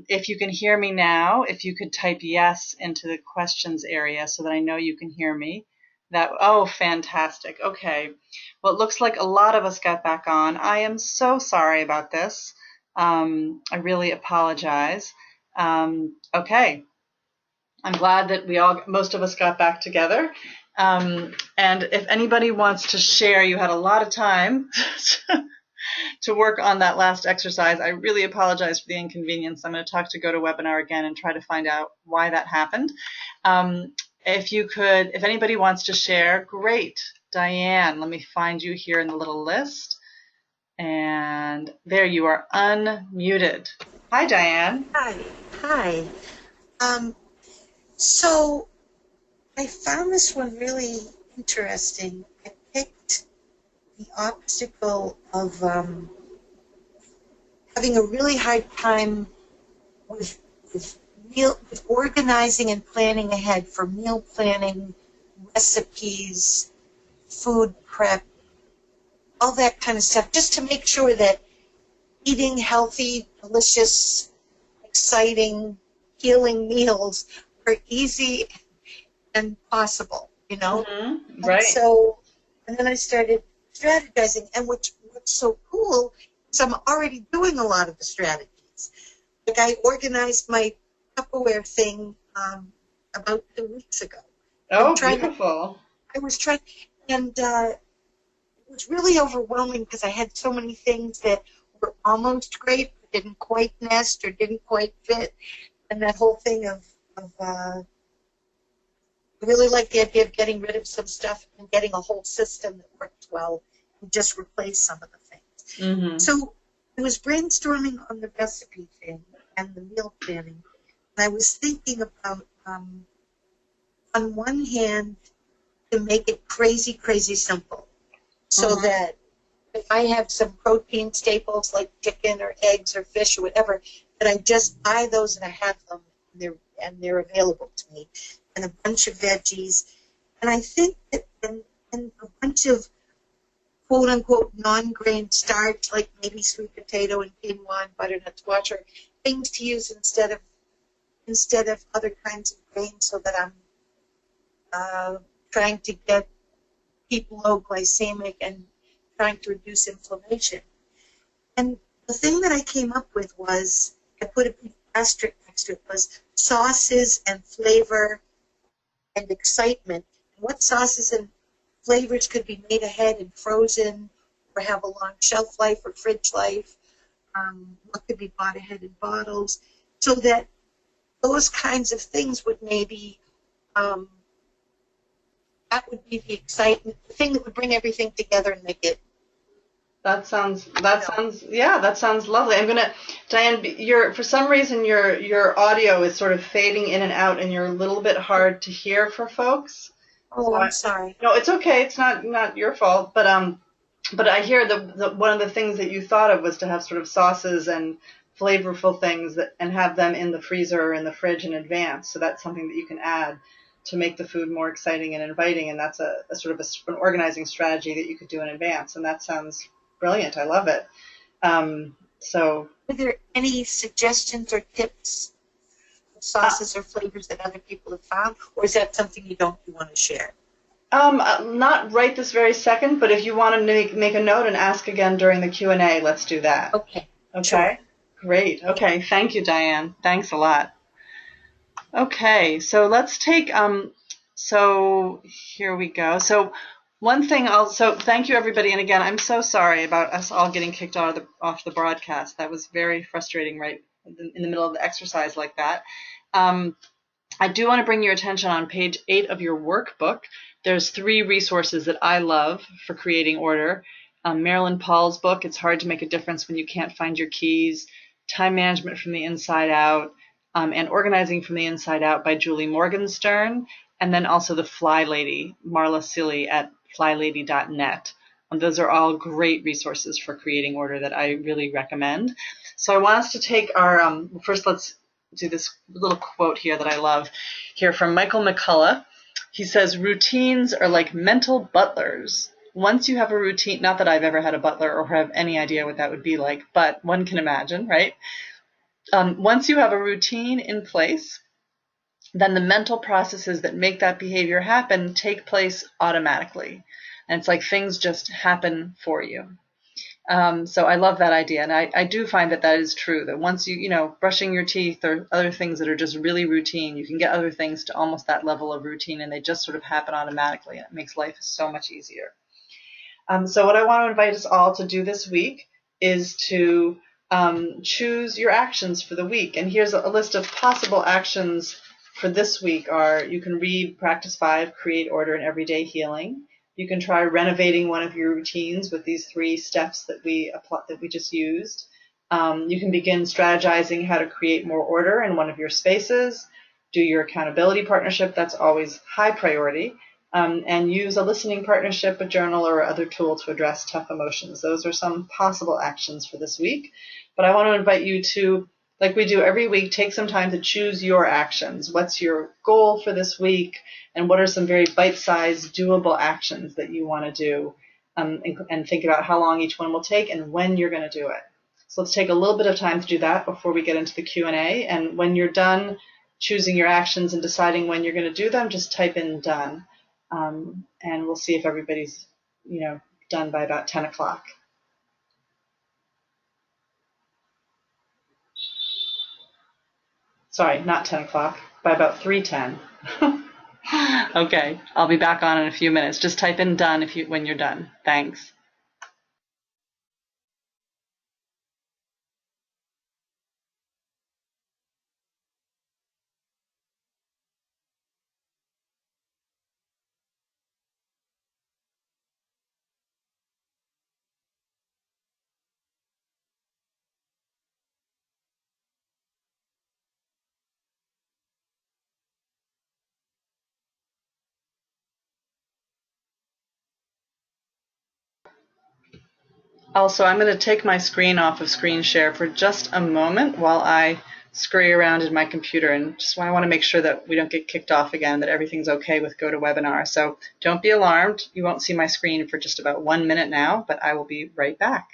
If you can hear me now, if you could type yes into the questions area so that I know you can hear me. Oh, fantastic. Okay. Well, it looks like a lot of us got back on. I am so sorry about this. I really apologize. Okay. I'm glad that most of us got back together. And if anybody wants to share, you had a lot of time to work on that last exercise. I really apologize for the inconvenience. I'm going to talk to GoToWebinar again and try to find out why that happened. If anybody wants to share, great. Diane, let me find you here in the little list. And there you are, unmuted. Hi, Diane. Hi. So I found this one really interesting. I picked the obstacle of having a really hard time with organizing and planning ahead for meal planning, recipes, food prep, all that kind of stuff, just to make sure that eating healthy, delicious, exciting, healing meals are easy and possible, Mm-hmm. Right. And then I started strategizing, and what's so cool is I'm already doing a lot of the strategies. Like I organized my Tupperware thing about 2 weeks ago. Oh, beautiful. I was trying, and it was really overwhelming because I had so many things that were almost great, but didn't quite nest or didn't quite fit. And that whole thing of I really like the idea of getting rid of some stuff and getting a whole system that works well and just replace some of the things. Mm-hmm. So I was brainstorming on the recipe thing and the meal planning. And I was thinking about, on one hand, to make it crazy, crazy simple. So that if I have some protein staples like chicken or eggs or fish or whatever, that I just buy those and I have them and they're available to me, and a bunch of veggies. And I think that and a bunch of quote unquote non-grain starch, like maybe sweet potato and quinoa and butternut squash, or things to use instead of other kinds of grains, so that I'm trying to get people low glycemic and trying to reduce inflammation. And the thing that I came up with was, I put a big asterisk next to it, was sauces and flavor and excitement. And what sauces and flavors could be made ahead and frozen or have a long shelf life or fridge life? What could be bought ahead in bottles? So that those kinds of things would maybe, that would be the excitement, the thing that would bring everything together and make it. That sounds lovely. Diane, for some reason your audio is sort of fading in and out, and you're a little bit hard to hear for folks. Oh, I'm sorry. No, it's okay. It's not your fault. But I hear the one of the things that you thought of was to have sort of sauces and flavorful things and have them in the freezer or in the fridge in advance. So that's something that you can add to make the food more exciting and inviting. And that's a sort of an organizing strategy that you could do in advance. And that sounds brilliant. I love it. Are there any suggestions or tips, sauces or flavors that other people have found, or is that something you want to share? Not right this very second, but if you want to make a note and ask again during the Q&A, let's do that. Okay. Sure. Great. Okay. Thank you, Diane. Thanks a lot. Okay. So let's take, so here we go. So one thing thank you everybody. And again, I'm so sorry about us all getting kicked off the broadcast. That was very frustrating right in the middle of the exercise like that. I do want to bring your attention on page 8 of your workbook. There's 3 resources that I love for creating order. Marilyn Paul's book, It's Hard to Make a Difference When You Can't Find Your Keys, Time Management from the Inside Out, and Organizing from the Inside Out by Julie Morgenstern, and then also The Fly Lady, Marla Silly at flylady.net. Those are all great resources for creating order that I really recommend. So I want us to take our, first let's do this little quote here that I love here from Michael McCullough. He says, routines are like mental butlers. Once you have a routine, not that I've ever had a butler or have any idea what that would be like, but one can imagine, right? Once you have a routine in place, then the mental processes that make that behavior happen take place automatically. And it's like things just happen for you. So I love that idea. And I do find that that is true, that once brushing your teeth or other things that are just really routine, you can get other things to almost that level of routine and they just sort of happen automatically. And it makes life so much easier. So what I want to invite us all to do this week is to choose your actions for the week. And here's a list of possible actions for this week are you can read Practice 5, Create Order and Everyday Healing. You can try renovating one of your routines with these 3 steps that we just used. You can begin strategizing how to create more order in one of your spaces. Do your accountability partnership. That's always high priority. And use a listening partnership, a journal, or other tool to address tough emotions. Those are some possible actions for this week. But I want to invite you to, like we do every week, take some time to choose your actions. What's your goal for this week? And what are some very bite-sized, doable actions that you want to do? And think about how long each one will take and when you're going to do it. So let's take a little bit of time to do that before we get into the Q&A. And when you're done choosing your actions and deciding when you're going to do them, just type in done. And we'll see if everybody's, done by about 10 o'clock. Sorry, not 10 o'clock, by about 3:10. Okay, I'll be back on in a few minutes. Just type in done when you're done. Thanks. Also, I'm going to take my screen off of screen share for just a moment while I scurry around in my computer, and I want to make sure that we don't get kicked off again, that everything's okay with GoToWebinar. So don't be alarmed. You won't see my screen for just about 1 minute now, but I will be right back.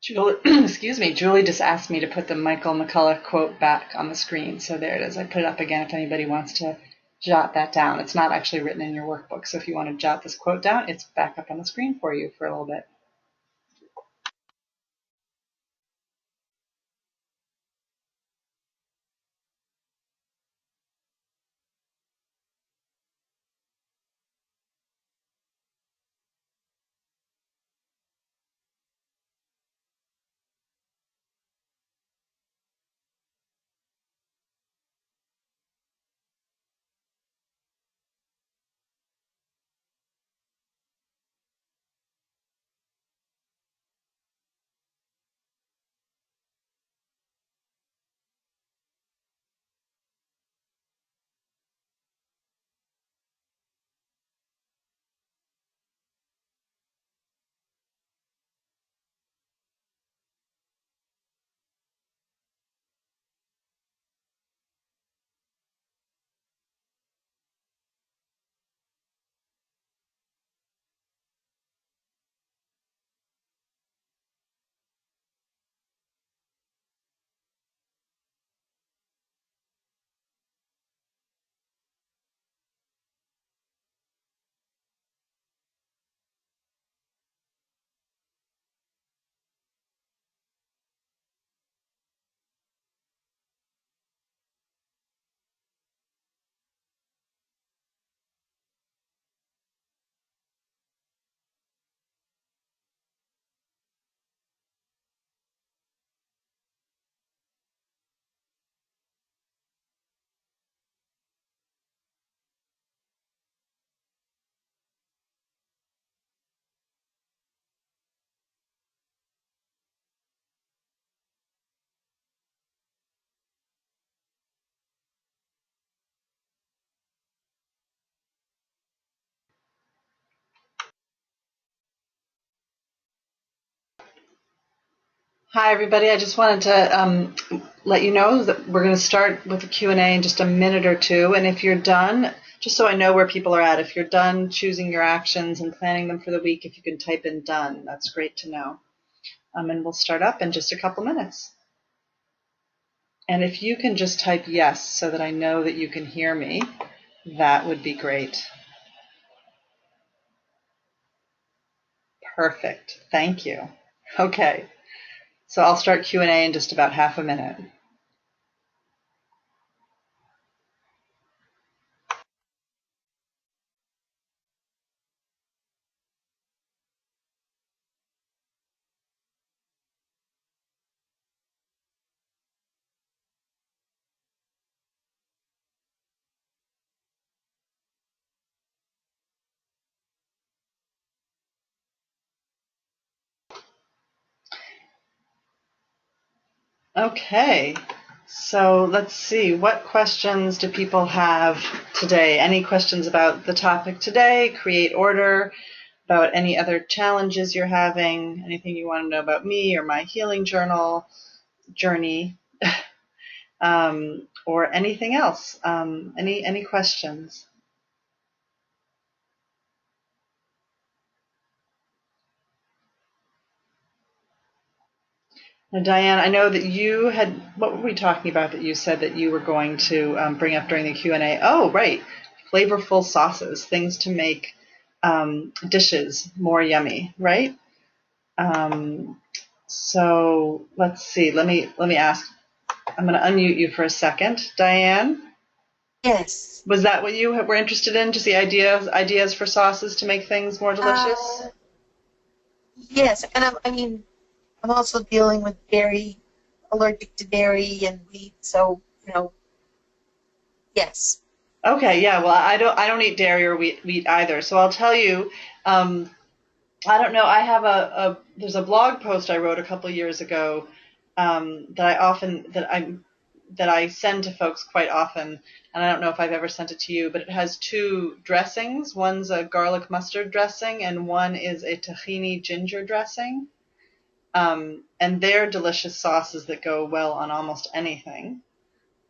Julie, excuse me, Julie just asked me to put the Michael McCullough quote back on the screen. So there it is. I put it up again if anybody wants to jot that down. It's not actually written in your workbook. So if you want to jot this quote down, it's back up on the screen for you for a little bit. Hi, everybody. I just wanted to let you know that we're going to start with the Q&A in just a minute or two. And if you're done, just so I know where people are at, if you're done choosing your actions and planning them for the week, if you can type in done, that's great to know. And we'll start up in just a couple minutes. And if you can just type yes so that I know that you can hear me, that would be great. Perfect. Thank you. Okay. So I'll start Q&A in just about half a minute. Okay, so let's see, what questions do people have today? Any questions about the topic today, create order, about any other challenges you're having, anything you want to know about me or my healing journey, or anything else? Any questions? Now, Diane, I know that you had, what were we talking about that you said that you were going to bring up during the Q&A? Oh, right, flavorful sauces, things to make dishes more yummy, right? So let's see, let me ask, I'm going to unmute you for a second. Diane? Yes. Was that what you were interested in, just the ideas for sauces to make things more delicious? Yes, and I'm also dealing with dairy, allergic to dairy and wheat, so yes. Okay, yeah. Well, I don't eat dairy or wheat either. So I'll tell you. I don't know. I have there's a blog post I wrote a couple of years ago that I send to folks quite often, and I don't know if I've ever sent it to you, but it has two dressings. One's a garlic mustard dressing, and one is a tahini ginger dressing. And they're delicious sauces that go well on almost anything.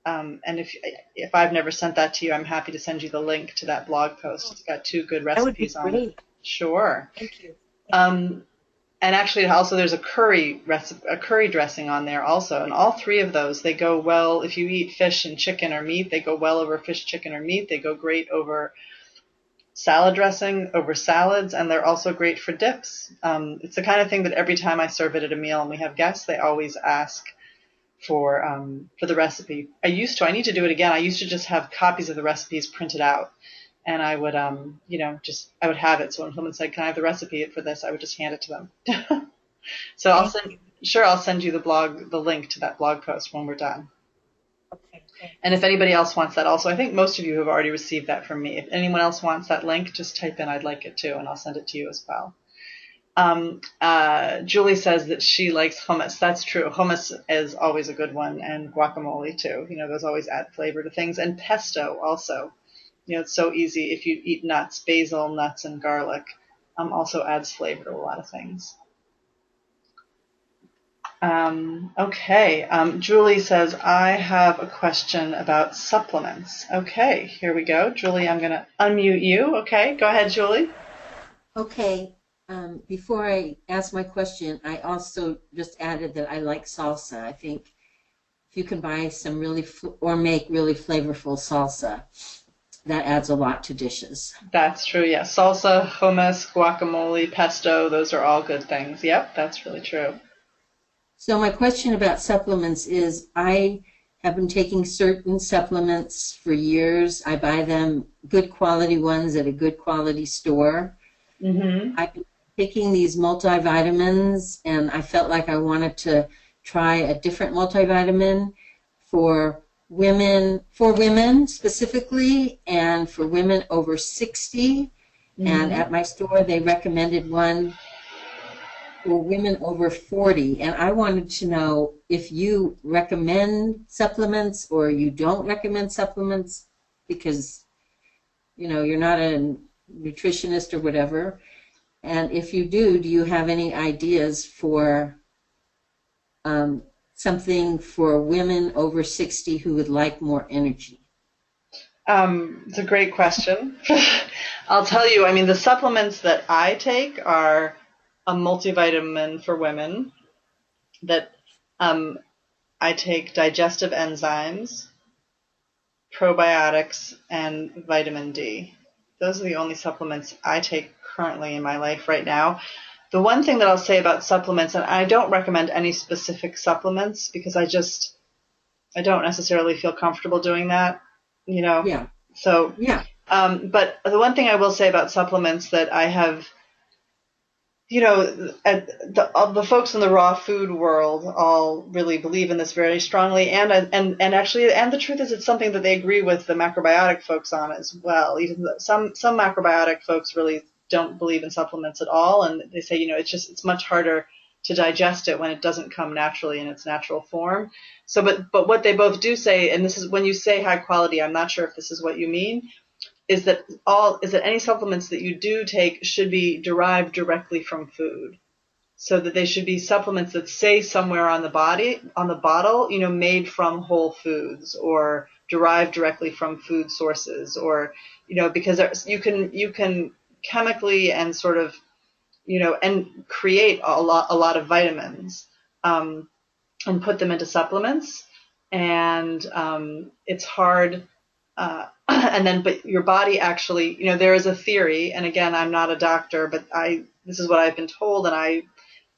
And if I've never sent that to you, I'm happy to send you the link to that blog post. It's got two good recipes on it. That would be great. Sure. Thank you. And actually, also there's a curry dressing on there also, and all three of those, they go well if you eat fish and chicken or meat. They go well over fish, chicken, or meat. They go great over salad dressing, over salads, and they're also great for dips. It's the kind of thing that every time I serve it at a meal and we have guests, they always ask for the recipe. I need to do it again. I used to just have copies of the recipes printed out, and I would I would have it. So when someone said, "Can I have the recipe for this?" I would just hand it to them. So I'll send you the link to that blog post when we're done. Okay. And if anybody else wants that also, I think most of you have already received that from me. If anyone else wants that link, just type in "I'd like it too," and I'll send it to you as well. Julie says that she likes hummus. That's true. Hummus is always a good one, and guacamole too. Those always add flavor to things. And pesto also. It's so easy if you eat nuts, basil, nuts, and garlic. Also adds flavor to a lot of things. Okay. Julie says, I have a question about supplements. Okay, here we go. Julie, I'm going to unmute you. Okay, go ahead, Julie. Okay. Before I ask my question, I also just added that I like salsa. I think if you can buy some or make really flavorful salsa, that adds a lot to dishes. That's true, yeah. Salsa, hummus, guacamole, pesto, those are all good things. Yep, that's really true. So my question about supplements is, I have been taking certain supplements for years. I buy them, good quality ones at a good quality store. Mm-hmm. I've been taking these multivitamins, and I felt like I wanted to try a different multivitamin for women specifically, and for women over 60. Mm-hmm. And at my store, they recommended one for women over 40. And I wanted to know if you recommend supplements or you don't recommend supplements, because you're not a nutritionist or whatever. And if you do you have any ideas for something for women over 60 who would like more energy? It's a great question. I'll tell you, I mean, the supplements that I take are a multivitamin for women that I take digestive enzymes, probiotics, and vitamin D. Those are the only supplements I take currently in my life right now. The one thing that I'll say about supplements, and I don't recommend any specific supplements because I don't necessarily feel comfortable doing that, you know. Yeah. So, Yeah. but the one thing I will say about supplements that I have, you know, the folks in the raw food world all really believe in this very strongly, and actually, and the truth is, it's something that they agree with the macrobiotic folks on as well. Even some macrobiotic folks really don't believe in supplements at all, and they say, you know, it's much harder to digest it when it doesn't come naturally in its natural form. So, but what they both do say, and this is when you say high quality, I'm not sure if this is what you mean, is that any supplements that you do take should be derived directly from food, so that they should be supplements that say somewhere on the bottle, you know, made from whole foods or derived directly from food sources, or, you know, because you can chemically and sort of, you know, and create a lot of vitamins and put them into supplements, and it's hard. But your body actually, you know, there is a theory, and again, I'm not a doctor, but this is what I've been told, and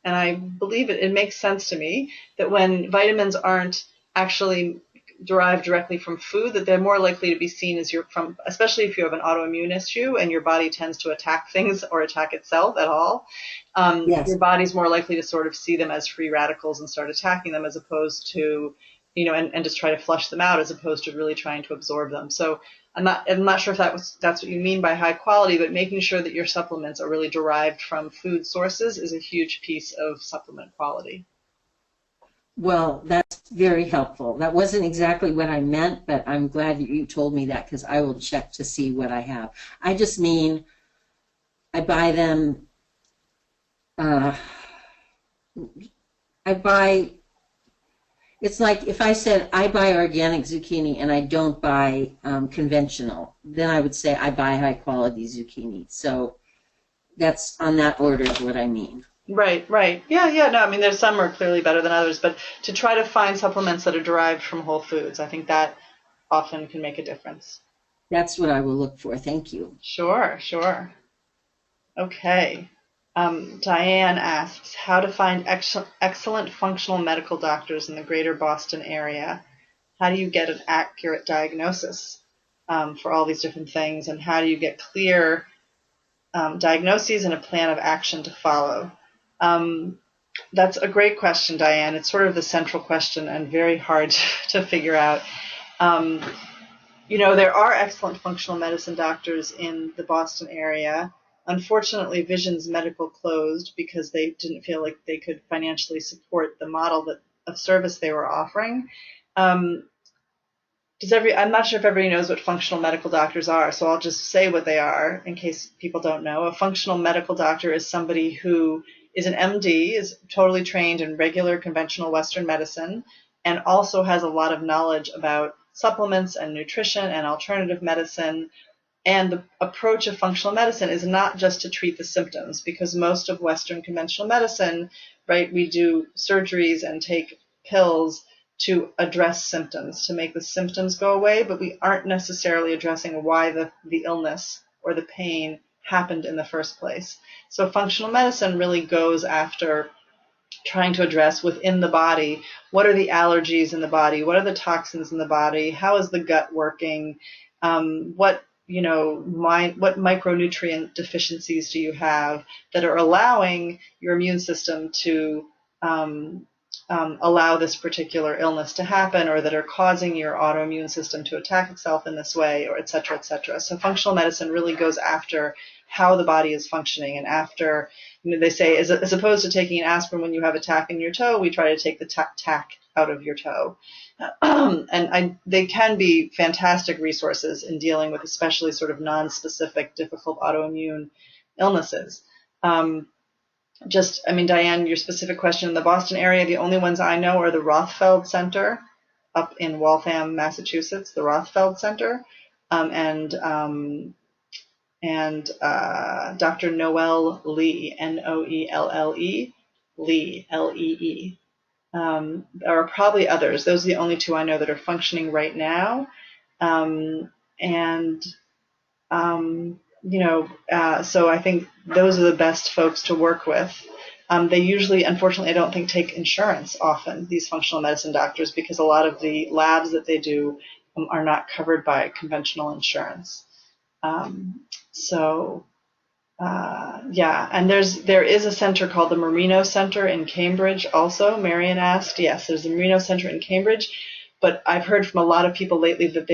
I believe it. It makes sense to me that when vitamins aren't actually derived directly from food, that they're more likely to be seen as especially if you have an autoimmune issue and your body tends to attack things or attack itself at all. Yes. Your body's more likely to sort of see them as free radicals and start attacking them, as opposed to, you know, and just try to flush them out, as opposed to really trying to absorb them. So I'm not sure if that's what you mean by high quality, but making sure that your supplements are really derived from food sources is a huge piece of supplement quality. Well, that's very helpful. That wasn't exactly what I meant, but I'm glad you told me that, because I will check to see what I have. I just mean I buy them. It's like if I said I buy organic zucchini and I don't buy conventional, then I would say I buy high quality zucchini. So that's on that order is what I mean. Right. Yeah, no, I mean, there's some are clearly better than others, but to try to find supplements that are derived from whole foods, I think that often can make a difference. That's what I will look for. Thank you. Sure. Okay. Diane asks how to find excellent functional medical doctors in the greater Boston area. How do you get an accurate diagnosis for all these different things, and how do you get clear diagnoses and a plan of action to follow? That's a great question, Diane. It's sort of the central question and very hard to figure out. You know, there are excellent functional medicine doctors in the Boston area. Unfortunately, Visions Medical closed because they didn't feel like they could financially support the model of service they were offering. I'm not sure if everybody knows what functional medical doctors are, so I'll just say what they are in case people don't know. A functional medical doctor is somebody who is an MD, is totally trained in regular conventional Western medicine, and also has a lot of knowledge about supplements and nutrition and alternative medicine. And the approach of functional medicine is not just to treat the symptoms, because most of Western conventional medicine, right, we do surgeries and take pills to address symptoms, to make the symptoms go away, but we aren't necessarily addressing why the illness or the pain happened in the first place. So functional medicine really goes after trying to address within the body, what are the allergies in the body, what are the toxins in the body, how is the gut working, what micronutrient deficiencies do you have that are allowing your immune system to allow this particular illness to happen, or that are causing your autoimmune system to attack itself in this way, or et cetera, et cetera. So functional medicine really goes after how the body is functioning, and after, they say, as opposed to taking an aspirin when you have a tack in your toe, we try to take the tack out of your toe. They can be fantastic resources in dealing with especially sort of non-specific, difficult autoimmune illnesses. just, I mean, Diane, your specific question, in the Boston area, the only ones I know are the Rothfeld Center up in Waltham, Massachusetts, the Rothfeld Center, and Dr. Noelle Lee, Noelle, Lee, Lee. There are probably others. Those are the only two I know that are functioning right now. And so I think those are the best folks to work with. They usually, unfortunately, I don't think take insurance often, these functional medicine doctors, because a lot of the labs that they do are not covered by conventional insurance. Yeah, and there is a center called the Marino Center in Cambridge also. Marion asked. Yes, there's a Marino Center in Cambridge, but I've heard from a lot of people lately that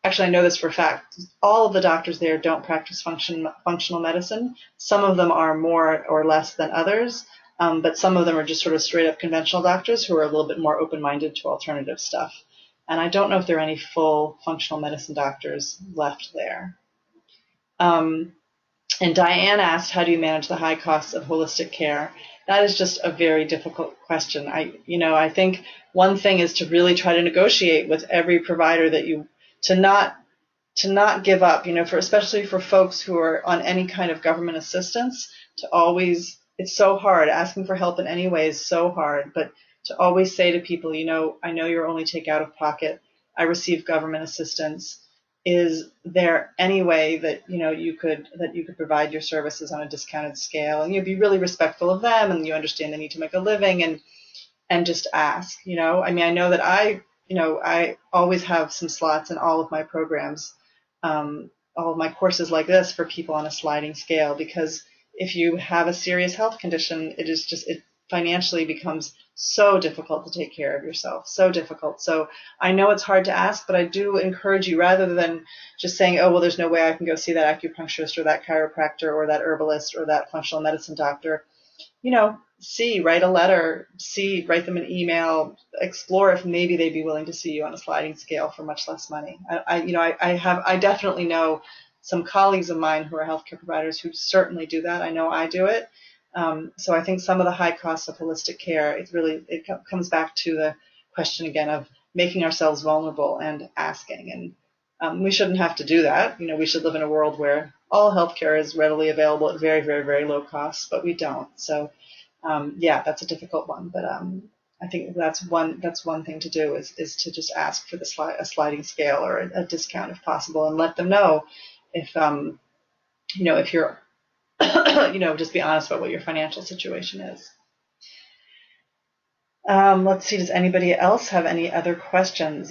actually I know this for a fact, all of the doctors there don't practice functional medicine. Some of them are more or less than others, but some of them are just sort of straight up conventional doctors who are a little bit more open-minded to alternative stuff. And I don't know if there are any full functional medicine doctors left there. And Diane asked, how do you manage the high costs of holistic care? That is just a very difficult question. I think one thing is to really try to negotiate with every provider to not give up, especially for folks who are on any kind of government assistance, it's so hard. Asking for help in any way is so hard, but to always say to people, I know you're only take out of pocket. I receive government assistance. Is there any way that you could provide your services on a discounted scale, and you'd be really respectful of them, and you understand they need to make a living, and just ask. I know that I always have some slots in all of my programs, all of my courses like this for people on a sliding scale, because if you have a serious health condition, it financially becomes so difficult to take care of yourself, so difficult. So I know it's hard to ask, but I do encourage you, rather than just saying, oh, well, there's no way I can go see that acupuncturist or that chiropractor or that herbalist or that functional medicine doctor, write a letter, write them an email, explore if maybe they'd be willing to see you on a sliding scale for much less money. I definitely know some colleagues of mine who are healthcare providers who certainly do that. I know I do it. So I think some of the high costs of holistic care, it comes back to the question again of making ourselves vulnerable and asking. And we shouldn't have to do that. We should live in a world where all healthcare is readily available at very, very, very low costs, but we don't. So yeah, that's a difficult one. But I think that's one thing to do is to just ask for a sliding scale or a discount if possible, and let them know if if you're just be honest about what your financial situation is. Let's see, does anybody else have any other questions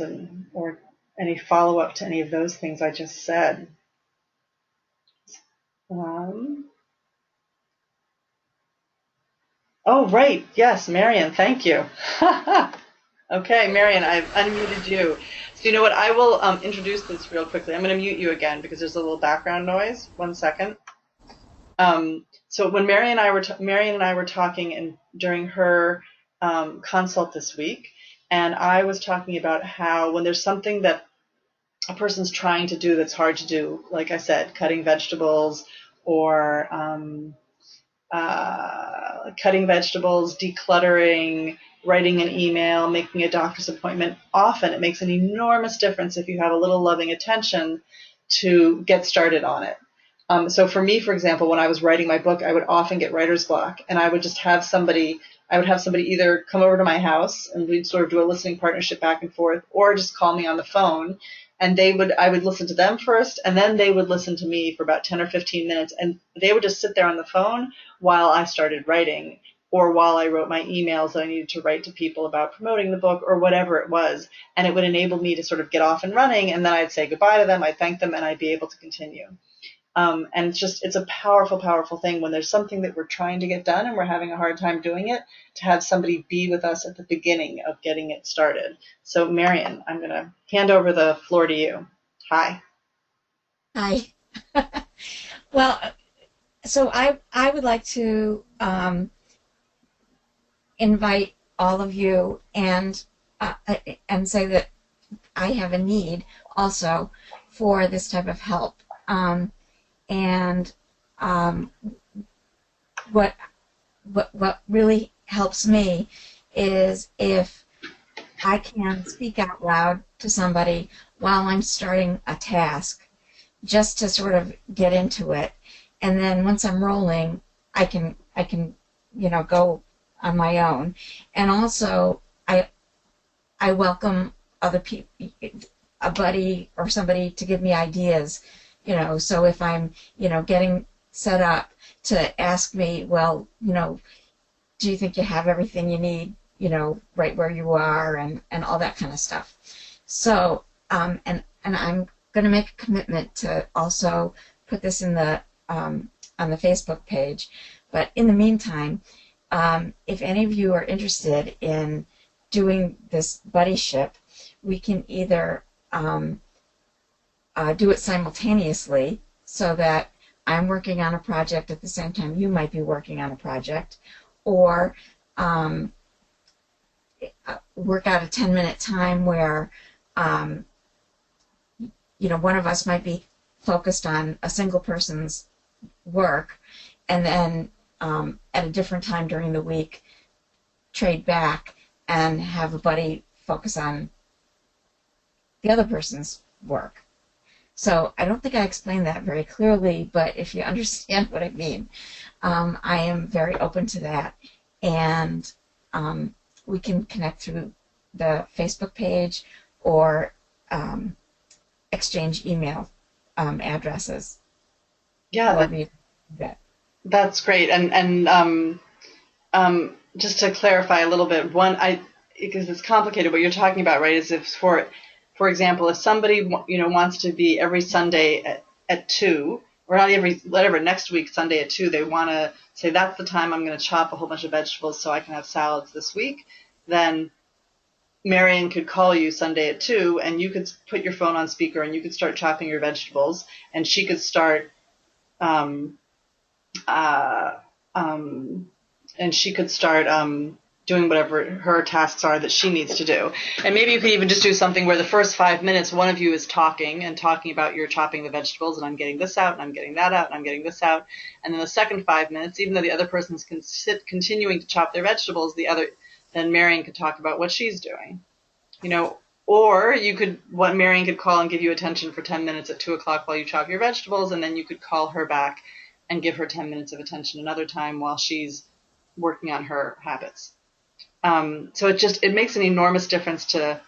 or any follow-up to any of those things I just said? Oh, right. Yes, Marion, thank you. Okay, Marion, I've unmuted you. So you know what? I will introduce this real quickly. I'm going to mute you again because there's a little background noise. 1 second. So when Marion and I were talking during her consult this week, and I was talking about how when there's something that a person's trying to do that's hard to do, like I said, cutting vegetables or decluttering, writing an email, making a doctor's appointment, often it makes an enormous difference if you have a little loving attention to get started on it. So for me, for example, when I was writing my book, I would often get writer's block, and I would have somebody either come over to my house and we'd sort of do a listening partnership back and forth, or just call me on the phone, and I would listen to them first, and then they would listen to me for about 10 or 15 minutes, and they would just sit there on the phone while I started writing, or while I wrote my emails that I needed to write to people about promoting the book or whatever it was, and it would enable me to sort of get off and running, and then I'd say goodbye to them, I'd thank them, and I'd be able to continue. And it's a powerful, powerful thing when there's something that we're trying to get done and we're having a hard time doing it, to have somebody be with us at the beginning of getting it started. So Marion, I'm going to hand over the floor to you. Hi. Hi. Well, so I would like to invite all of you and say that I have a need also for this type of help. what what really helps me is if I can speak out loud to somebody while I'm starting a task, just to sort of get into it, and then once I'm rolling, I can go on my own. And also I welcome other people, a buddy or somebody to give me ideas, so if I'm getting set up, to ask me, well, do you think you have everything you need, right where you are, and all that kind of stuff. So, and I'm going to make a commitment to also put this in the on the Facebook page. But in the meantime, if any of you are interested in doing this buddyship, we can either do it simultaneously, so that I'm working on a project at the same time you might be working on a project, or work out a 10-minute time where one of us might be focused on a single person's work, and then at a different time during the week trade back and have a buddy focus on the other person's work. So I don't think I explained that very clearly, but if you understand what I mean, I am very open to that. And we can connect through the Facebook page or exchange email addresses. Yeah, that's great. And just to clarify a little bit, because it's complicated, what you're talking about, right, is if for example, if somebody wants to be every Sunday at 2, or not whatever, next week Sunday at 2, they want to say that's the time I'm going to chop a whole bunch of vegetables so I can have salads this week, then Marion could call you Sunday at 2, and you could put your phone on speaker and you could start chopping your vegetables, and she could start doing whatever her tasks are that she needs to do. And maybe you could even just do something where the first 5 minutes, one of you is talking about you're chopping the vegetables, and I'm getting this out, and I'm getting that out, and I'm getting this out. And then the second 5 minutes, even though the other person's continuing to chop their vegetables, then Marion could talk about what she's doing. Or Marion could call and give you attention for 10 minutes at 2 o'clock while you chop your vegetables, and then you could call her back and give her 10 minutes of attention another time while she's working on her habits. So it makes an enormous difference to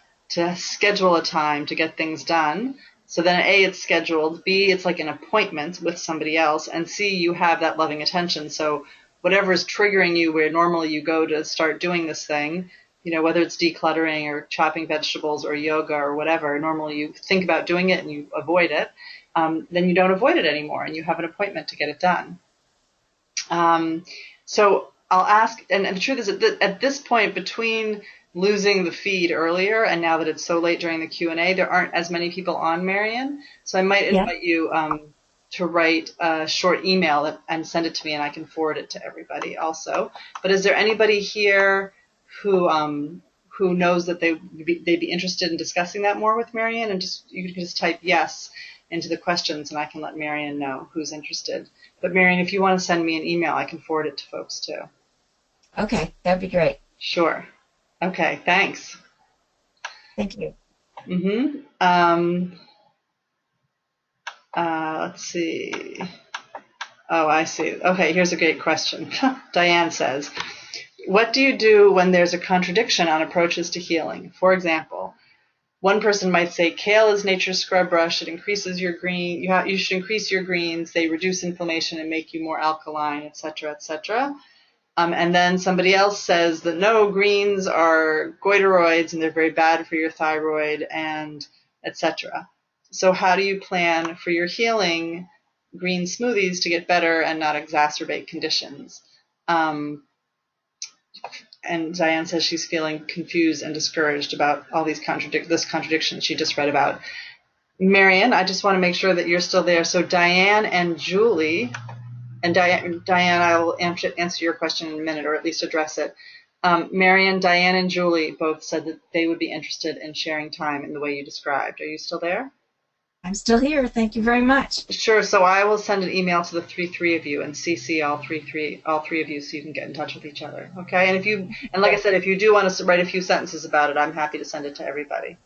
schedule a time to get things done. So then A, it's scheduled, B, it's like an appointment with somebody else, and C, you have that loving attention. So whatever is triggering you where normally you go to start doing this thing, whether it's decluttering or chopping vegetables or yoga or whatever, normally you think about doing it and you avoid it, then you don't avoid it anymore and you have an appointment to get it done. So I'll ask, and the truth is that at this point, between losing the feed earlier and now that it's so late during the Q&A, there aren't as many people on, Marion. So I might invite you to write a short email and send it to me, and I can forward it to everybody also. But is there anybody here who knows that they'd be interested in discussing that more with Marion? And you can just type yes into the questions, and I can let Marion know who's interested. But Marion, if you want to send me an email, I can forward it to folks too. Okay, that'd be great. Sure. Okay, thanks. Thank you. Let's see. Oh, I see. Okay, here's a great question. Diane says, what do you do when there's a contradiction on approaches to healing? For example, one person might say kale is nature's scrub brush. It increases your green. You should increase your greens. They reduce inflammation and make you more alkaline, etc., etc. And then somebody else says that no, greens are goiteroids and they're very bad for your thyroid, and etc. So how do you plan for your healing green smoothies to get better and not exacerbate conditions? And Diane says she's feeling confused and discouraged about all these this contradiction she just read about. Marion, I just want to make sure that you're still there. So Diane and Julie, and Diane, I will answer your question in a minute, or at least address it. Marion, Diane, and Julie both said that they would be interested in sharing time in the way you described. Are you still there? I'm still here. Thank you very much. Sure. So I will send an email to the three of you and CC all three of you, so you can get in touch with each other. Okay. And like I said, if you do want to write a few sentences about it, I'm happy to send it to everybody.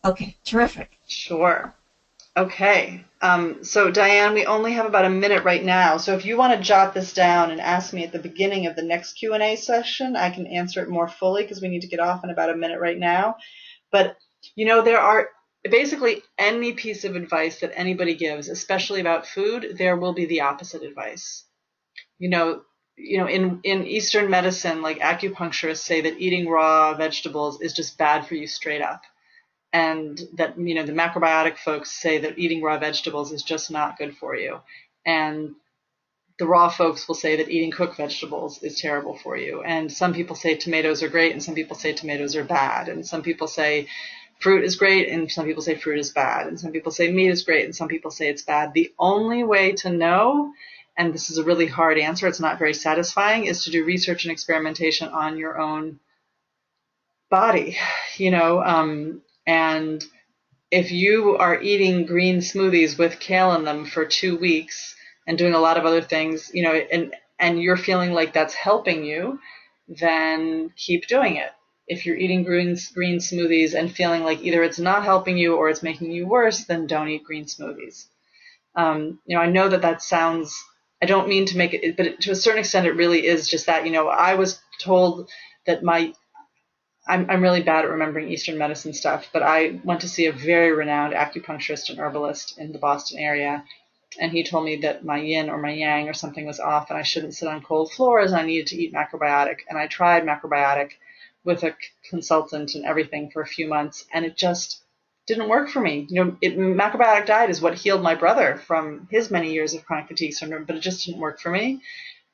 Okay, terrific. Sure. Okay. So Diane, we only have about a minute right now. So if you want to jot this down and ask me at the beginning of the next Q&A session, I can answer it more fully because we need to get off in about a minute right now. But, there are basically any piece of advice that anybody gives, especially about food, there will be the opposite advice. In Eastern medicine, like acupuncturists say that eating raw vegetables is just bad for you straight up. And that, the macrobiotic folks say that eating raw vegetables is just not good for you. And the raw folks will say that eating cooked vegetables is terrible for you. And some people say tomatoes are great, and some people say tomatoes are bad. And some people say fruit is great, and some people say fruit is bad. And some people say meat is great, and some people say it's bad. The only way to know, and this is a really hard answer, it's not very satisfying, is to do research and experimentation on your own body, and if you are eating green smoothies with kale in them for 2 weeks and doing a lot of other things, and you're feeling like that's helping you, then keep doing it. If you're eating green smoothies and feeling like either it's not helping you or it's making you worse, then don't eat green smoothies. I know that sounds, I don't mean to make it, but to a certain extent it really is just that. I was told that I'm really bad at remembering Eastern medicine stuff, but I went to see a very renowned acupuncturist and herbalist in the Boston area, and he told me that my yin or my yang or something was off, and I shouldn't sit on cold floors, and I needed to eat macrobiotic. And I tried macrobiotic with a consultant and everything for a few months, and it just didn't work for me. Macrobiotic diet is what healed my brother from his many years of chronic fatigue syndrome, but it just didn't work for me.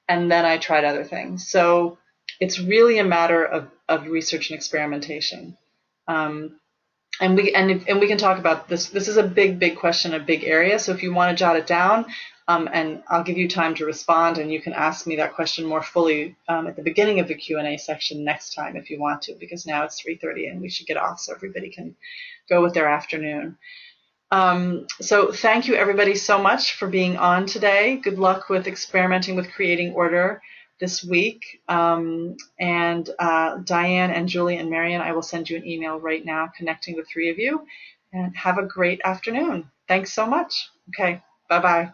And then I tried other things. So it's really a matter of research and experimentation. And we can talk about this. This is a big question, a big area. So if you want to jot it down, and I'll give you time to respond, and you can ask me that question more fully at the beginning of the Q&A section next time if you want to, because now it's 3:30 and we should get off so everybody can go with their afternoon. So thank you everybody so much for being on today. Good luck with experimenting with creating order this week. And Diane and Julie and Marion, I will send you an email right now connecting the three of you. And have a great afternoon. Thanks so much. Okay, bye-bye.